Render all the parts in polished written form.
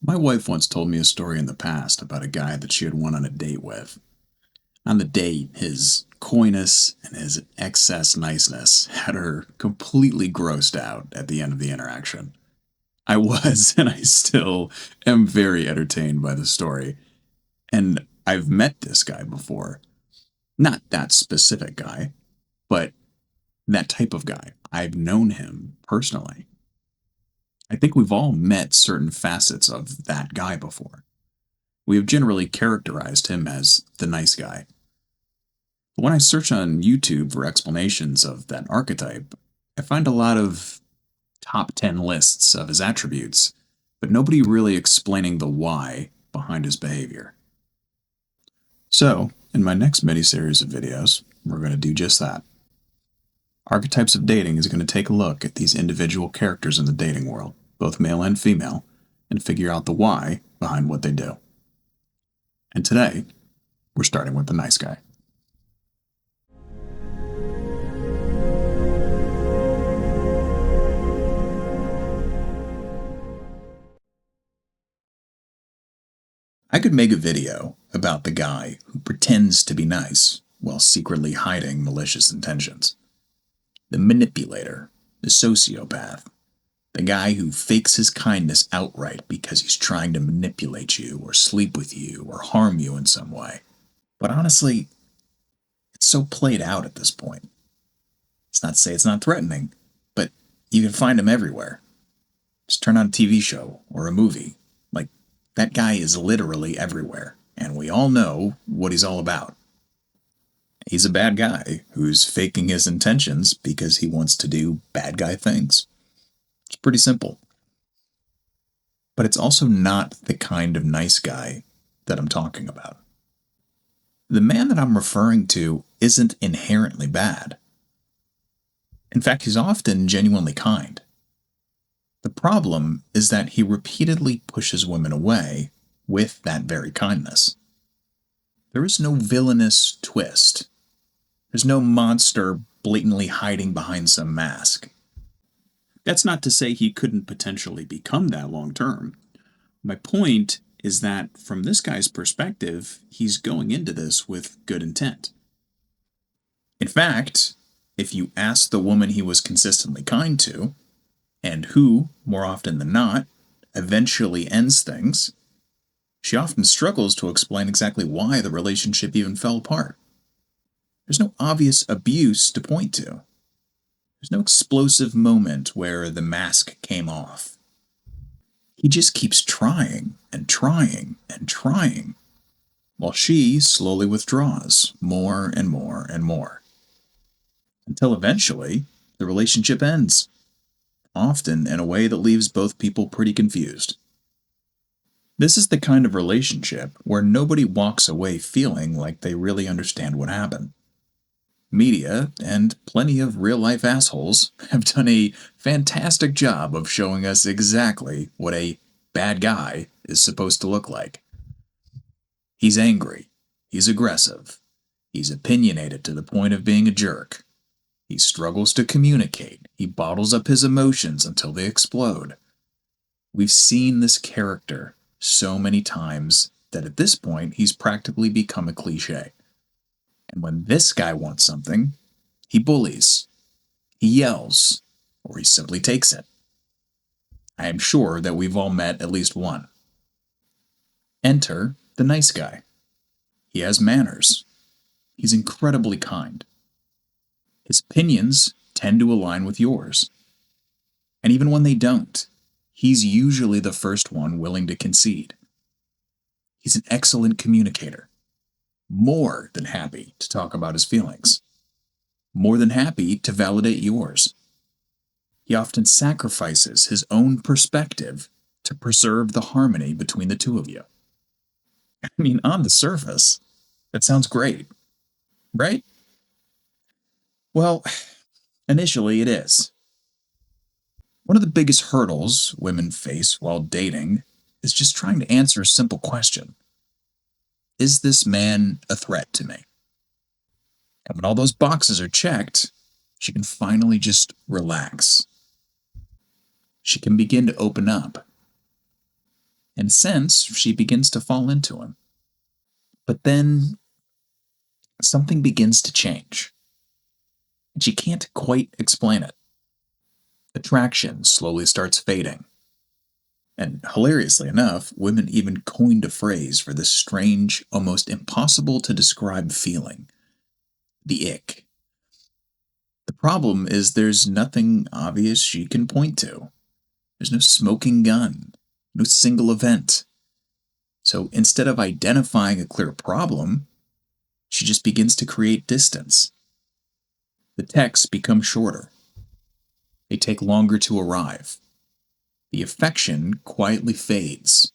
My wife once told me a story in the past about a guy that she had went on a date with. On the date, his coyness and his excess niceness had her completely grossed out at the end of the interaction. I was, and I still am very entertained by the story. And I've met this guy before. Not that specific guy, but that type of guy. I've known him personally. I think we've all met certain facets of that guy before. We have generally characterized him as the nice guy. But when I search on YouTube for explanations of that archetype, I find a lot of top 10 lists of his attributes, but nobody really explaining the why behind his behavior. So, in my next mini-series of videos, we're going to do just that. Archetypes of Dating is going to take a look at these individual characters in the dating world, both male and female, and figure out the why behind what they do. And today, we're starting with the nice guy. I could make a video about the guy who pretends to be nice while secretly hiding malicious intentions. The manipulator, the sociopath, the guy who fakes his kindness outright because he's trying to manipulate you or sleep with you or harm you in some way. But honestly, it's so played out at this point. It's not to say it's not threatening, but you can find him everywhere. Just turn on a TV show or a movie. Like, that guy is literally everywhere, and we all know what he's all about. He's a bad guy who's faking his intentions because he wants to do bad guy things. It's pretty simple. But it's also not the kind of nice guy that I'm talking about. The man that I'm referring to isn't inherently bad. In fact, he's often genuinely kind. The problem is that he repeatedly pushes women away with that very kindness. There is no villainous twist. There's no monster blatantly hiding behind some mask. That's not to say he couldn't potentially become that long term. My point is that from this guy's perspective, he's going into this with good intent. In fact, if you ask the woman he was consistently kind to, and who, more often than not, eventually ends things, she often struggles to explain exactly why the relationship even fell apart. There's no obvious abuse to point to. There's no explosive moment where the mask came off. He just keeps trying and trying and trying, while she slowly withdraws more and more and more. Until eventually, the relationship ends, often in a way that leaves both people pretty confused. This is the kind of relationship where nobody walks away feeling like they really understand what happened. Media, and plenty of real-life assholes, have done a fantastic job of showing us exactly what a bad guy is supposed to look like. He's angry. He's aggressive. He's opinionated to the point of being a jerk. He struggles to communicate. He bottles up his emotions until they explode. We've seen this character so many times that at this point he's practically become a cliche. And when this guy wants something, he bullies, he yells, or he simply takes it. I am sure that we've all met at least one. Enter the nice guy. He has manners. He's incredibly kind. His opinions tend to align with yours. And even when they don't, he's usually the first one willing to concede. He's an excellent communicator. More than happy to talk about his feelings. More than happy to validate yours. He often sacrifices his own perspective to preserve the harmony between the two of you. I mean, on the surface, that sounds great, right? Well, initially it is. One of the biggest hurdles women face while dating is just trying to answer a simple question. Is this man a threat to me? And when all those boxes are checked, she can finally just relax. She can begin to open up. and sense she begins to fall into him. But then something begins to change, and she can't quite explain it. Attraction slowly starts fading. And hilariously enough, women even coined a phrase for this strange, almost impossible to describe feeling: the ick. The problem is there's nothing obvious she can point to. There's no smoking gun, no single event. So instead of identifying a clear problem, she just begins to create distance. The texts become shorter. They take longer to arrive. The affection quietly fades.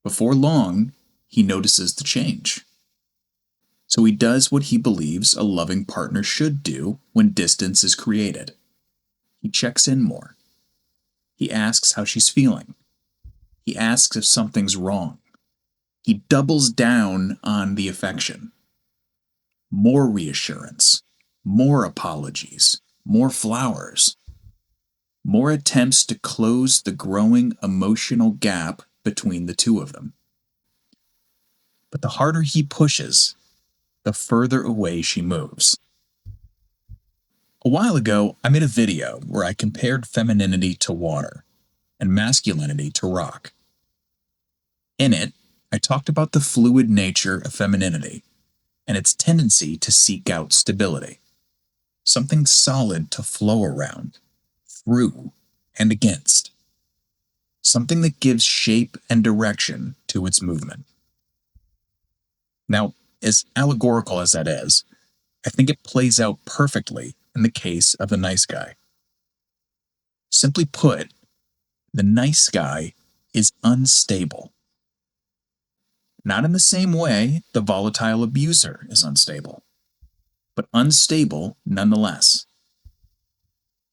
Before long, he notices the change. So he does what he believes a loving partner should do when distance is created. He checks in more. He asks how she's feeling. He asks if something's wrong. He doubles down on the affection. More reassurance, more apologies, more flowers, more attempts to close the growing emotional gap between the two of them. But the harder he pushes, the further away she moves. A while ago, I made a video where I compared femininity to water and masculinity to rock. In it, I talked about the fluid nature of femininity and its tendency to seek out stability, something solid to flow around, through, and against, something that gives shape and direction to its movement. Now, as allegorical as that is, I think it plays out perfectly in the case of the nice guy. Simply put, the nice guy is unstable. Not in the same way the volatile abuser is unstable, but unstable nonetheless.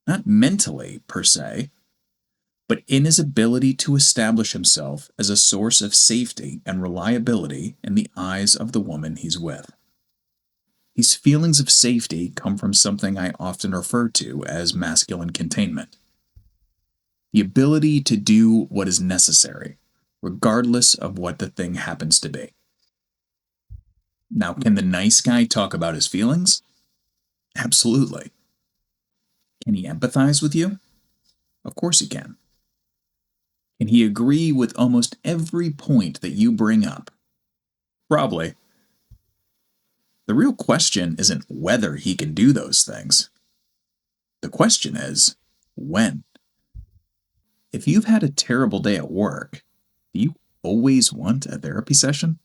Not mentally, per se, but in his ability to establish himself as a source of safety and reliability in the eyes of the woman he's with. These feelings of safety come from something I often refer to as masculine containment. The ability to do what is necessary, regardless of what the thing happens to be. Now, can the nice guy talk about his feelings? Absolutely. Can he empathize with you? Of course he can. Can he agree with almost every point that you bring up? Probably. The real question isn't whether he can do those things. The question is, when? If you've had a terrible day at work, do you always want a therapy session?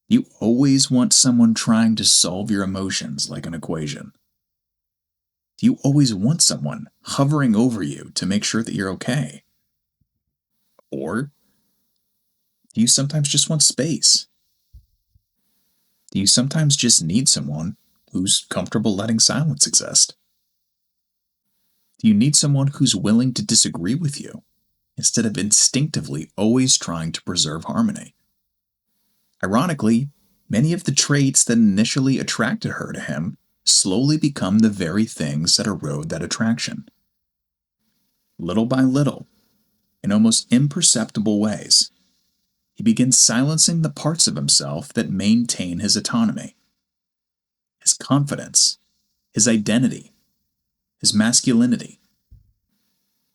Do you always want someone trying to solve your emotions like an equation? Do you always want someone hovering over you to make sure that you're okay? Or do you sometimes just want space? Do you sometimes just need someone who's comfortable letting silence exist? Do you need someone who's willing to disagree with you instead of instinctively always trying to preserve harmony? Ironically, many of the traits that initially attracted her to him slowly become the very things that erode that attraction. Little by little, in almost imperceptible ways, he begins silencing the parts of himself that maintain his autonomy, his confidence, his identity, his masculinity.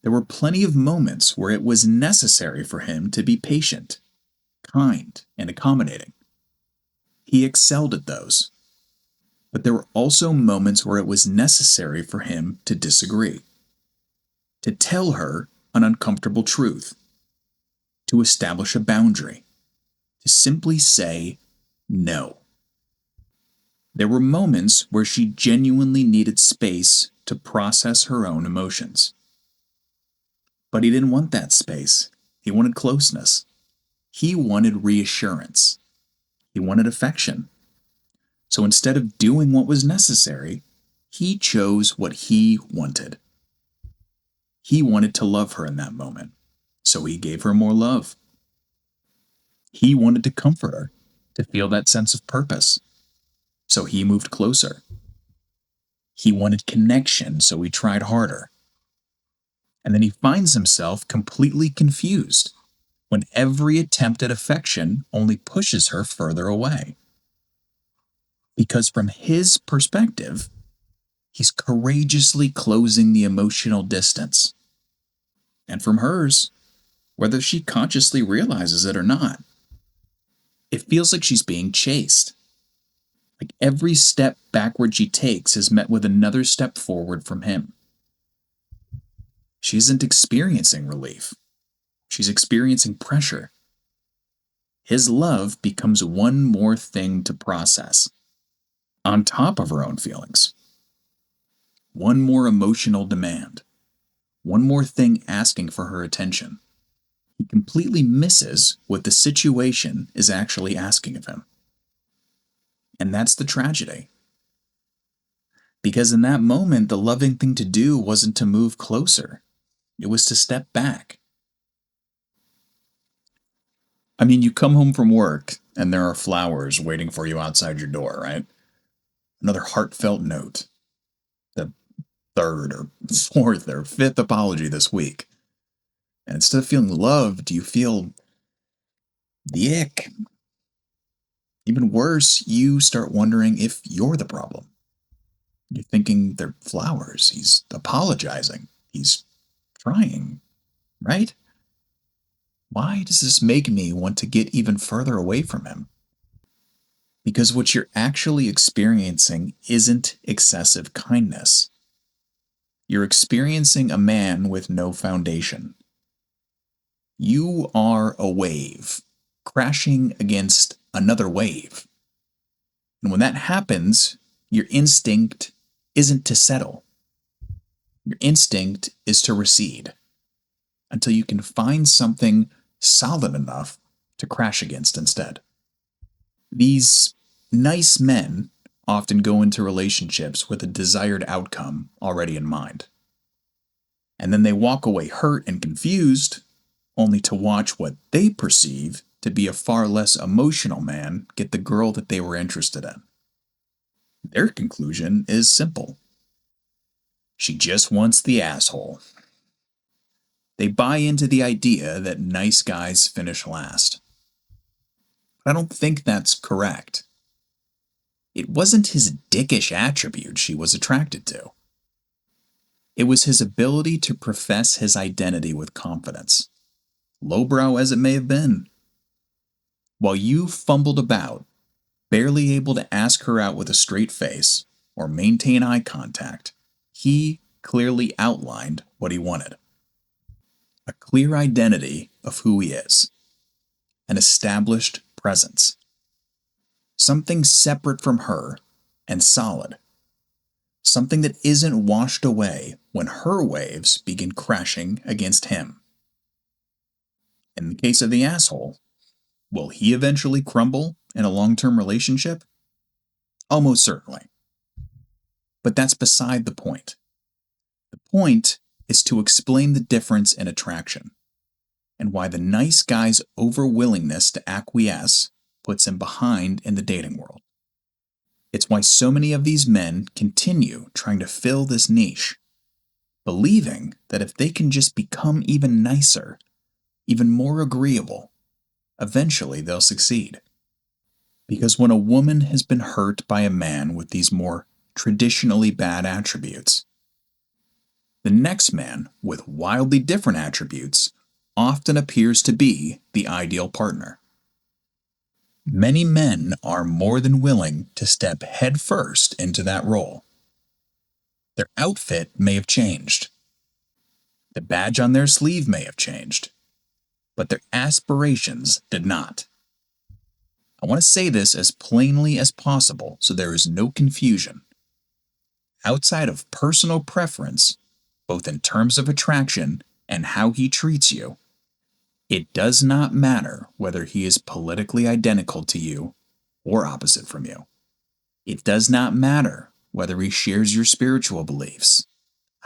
There were plenty of moments where it was necessary for him to be patient, kind, and accommodating. He excelled at those. But there were also moments where it was necessary for him to disagree, to tell her an uncomfortable truth, to establish a boundary, to simply say no. There were moments where she genuinely needed space to process her own emotions. But he didn't want that space. He wanted closeness. He wanted reassurance. He wanted affection. So instead of doing what was necessary, he chose what he wanted. He wanted to love her in that moment, so he gave her more love. He wanted to comfort her, to feel that sense of purpose, so he moved closer. He wanted connection, so he tried harder. And then he finds himself completely confused. when every attempt at affection only pushes her further away. Because from his perspective, he's courageously closing the emotional distance. And from hers, whether she consciously realizes it or not, it feels like she's being chased. Like every step backward she takes is met with another step forward from him. She isn't experiencing relief. She's experiencing pressure. His love becomes one more thing to process, on top of her own feelings. One more emotional demand. One more thing asking for her attention. He completely misses what the situation is actually asking of him. And that's the tragedy. Because in that moment, the loving thing to do wasn't to move closer, it was to step back. I mean, you come home from work and there are flowers waiting for you outside your door, right? Another heartfelt note. The third or fourth or fifth apology this week. And instead of feeling loved, you feel the ick. Even worse, you start wondering if you're the problem. You're thinking they're flowers. He's apologizing. He's trying, right? Why does this make me want to get even further away from him? Because what you're actually experiencing isn't excessive kindness. You're experiencing a man with no foundation. You are a wave crashing against another wave. And when that happens, your instinct isn't to settle. Your instinct is to recede until you can find something solid enough to crash against instead. These nice men often go into relationships with a desired outcome already in mind. And then they walk away hurt and confused, only to watch what they perceive to be a far less emotional man get the girl that they were interested in. Their conclusion is simple. She just wants the asshole. They buy into the idea that nice guys finish last. But I don't think that's correct. It wasn't his dickish attributes she was attracted to. It was his ability to profess his identity with confidence, lowbrow as it may have been. While you fumbled about, barely able to ask her out with a straight face or maintain eye contact, he clearly outlined what he wanted. A clear identity of who he is, an established presence, something separate from her and solid, something that isn't washed away when her waves begin crashing against him. In the case of the asshole, will he eventually crumble in a long-term relationship? Almost certainly. But that's beside the point. The point is to explain the difference in attraction and why the nice guy's overwillingness to acquiesce puts him behind in the dating world. It's why so many of these men continue trying to fill this niche, believing that if they can just become even nicer, even more agreeable, eventually they'll succeed. Because when a woman has been hurt by a man with these more traditionally bad attributes, the next man with wildly different attributes often appears to be the ideal partner. Many men are more than willing to step headfirst into that role. Their outfit may have changed. The badge on their sleeve may have changed, but their aspirations did not. I want to say this as plainly as possible so there is no confusion. Outside of personal preference, both in terms of attraction and how he treats you, it does not matter whether he is politically identical to you or opposite from you. It does not matter whether he shares your spiritual beliefs,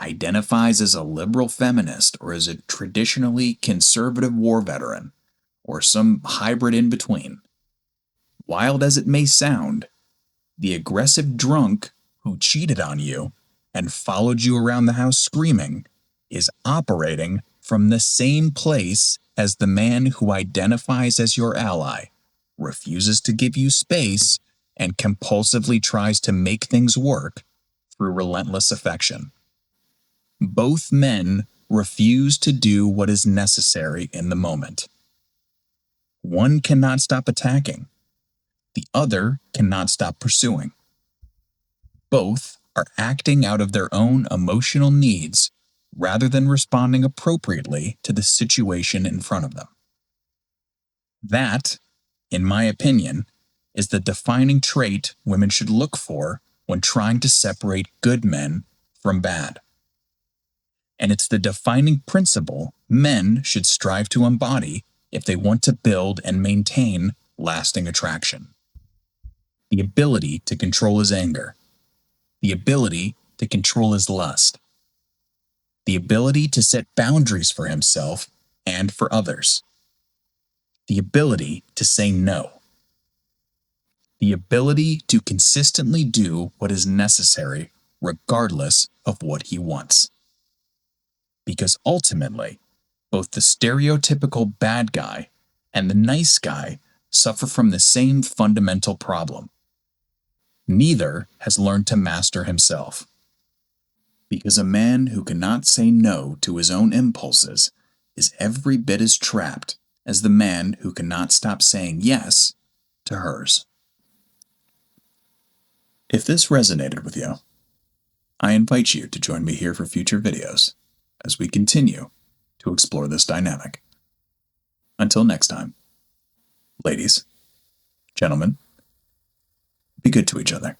identifies as a liberal feminist or as a traditionally conservative war veteran, or some hybrid in between. Wild as it may sound, the aggressive drunk who cheated on you and followed you around the house screaming is operating from the same place as the man who identifies as your ally, refuses to give you space, and compulsively tries to make things work through relentless affection. Both men refuse to do what is necessary in the moment. One cannot stop attacking. The other cannot stop pursuing. Both are acting out of their own emotional needs rather than responding appropriately to the situation in front of them. That, in my opinion, is the defining trait women should look for when trying to separate good men from bad. And it's the defining principle men should strive to embody if they want to build and maintain lasting attraction. The ability to control his anger, the ability to control his lust, the ability to set boundaries for himself and for others, the ability to say no, the ability to consistently do what is necessary regardless of what he wants. Because ultimately, both the stereotypical bad guy and the nice guy suffer from the same fundamental problem. Neither has learned to master himself. Because a man who cannot say no to his own impulses is every bit as trapped as the man who cannot stop saying yes to hers. If this resonated with you, I invite you to join me here for future videos as we continue to explore this dynamic. Until next time, ladies, gentlemen, be good to each other.